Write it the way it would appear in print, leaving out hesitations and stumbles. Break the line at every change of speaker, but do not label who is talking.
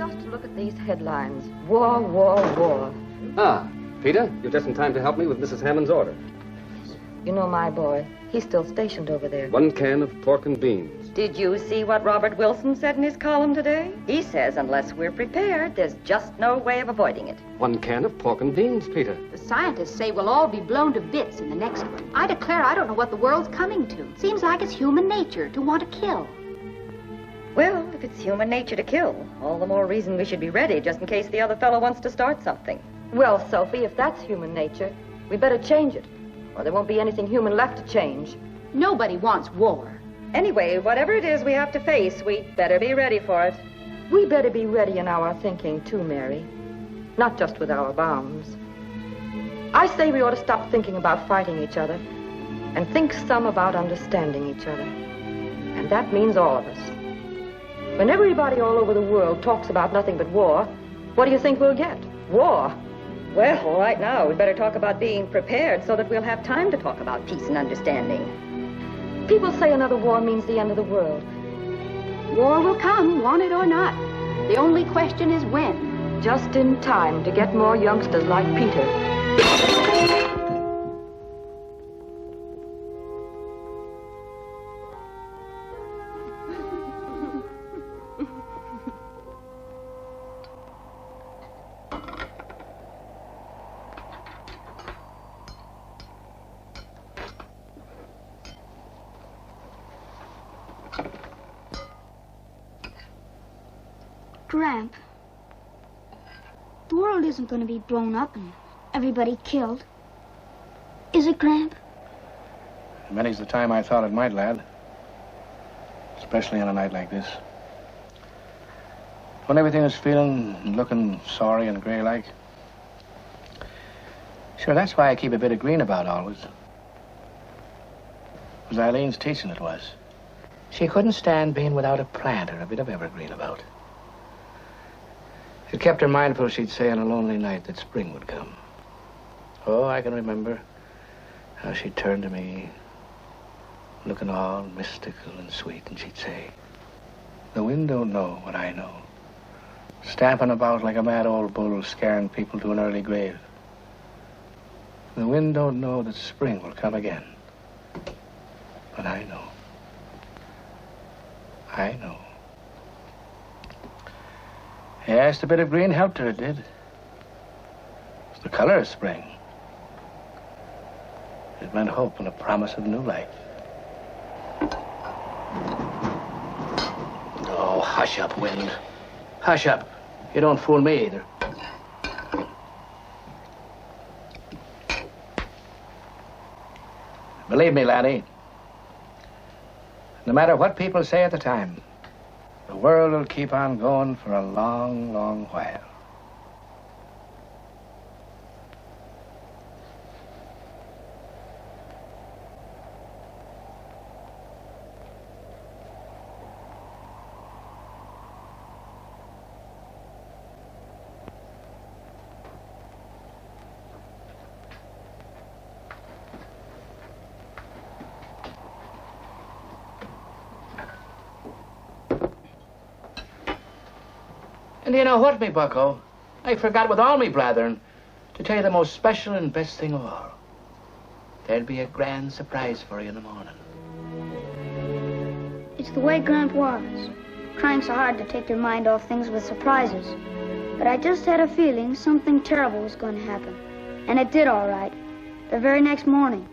Just look at these headlines. War, war, war.
Ah, Peter, you're just in time to help me with Mrs. Hammond's order.
You know my boy. He's still stationed over there.
1 can of pork and beans.
Did you see what Robert Wilson said in his column today? He says unless we're prepared, there's just no way of avoiding it.
1 can of pork and beans, Peter.
The scientists say we'll all be blown to bits in the next one. I declare I don't know what the world's coming to. Seems like it's human nature to want to kill.
Well, if it's human nature to kill, all the more reason we should be ready just in case the other fellow wants to start something.
Well, Sophie, if that's human nature, we better change it, or there won't be anything human left to change.
Nobody wants war.
Anyway, whatever it is we have to face, we'd better be ready for it.
We better be ready in our thinking, too, Mary. Not just with our bombs. I say we ought to stop thinking about fighting each other and think some about understanding each other. And that means all of us. When everybody all over the world talks about nothing but war, what do you think we'll get? War.
Well, right now, we'd better talk about being prepared so that we'll have time to talk about peace and understanding.
People say another war means the end of the world.
War will come, want it or not. The only question is when.
Just in time to get more youngsters like Peter.
Gramp, the world isn't going to be blown up and everybody killed. Is it, Gramp?
Many's the time I thought it might, lad. Especially on a night like this. When everything is feeling and looking sorry and gray-like. Sure, that's why I keep a bit of green about always. It was Eileen's teaching, it was. She couldn't stand being without a plant or a bit of evergreen about. It kept her mindful, she'd say, on a lonely night that spring would come. Oh, I can remember how she'd turn to me, looking all mystical and sweet, and she'd say, "The wind don't know what I know, stamping about like a mad old bull, scaring people to an early grave. The wind don't know that spring will come again, but I know. I know." Yes, the bit of green helped her, it did. It's the color of spring. It meant hope and a promise of new life. Oh, hush up, wind. Hush up. You don't fool me either. Believe me, laddie, no matter what people say at the time, the world will keep on going for a long, long while. And you know what, me bucko? I forgot with all me blathering to tell you the most special and best thing of all. There'll be a grand surprise for you in the morning.
It's the way Gramp was, trying so hard to take your mind off things with surprises. But I just had a feeling something terrible was going to happen. And it did, all right, the very next morning.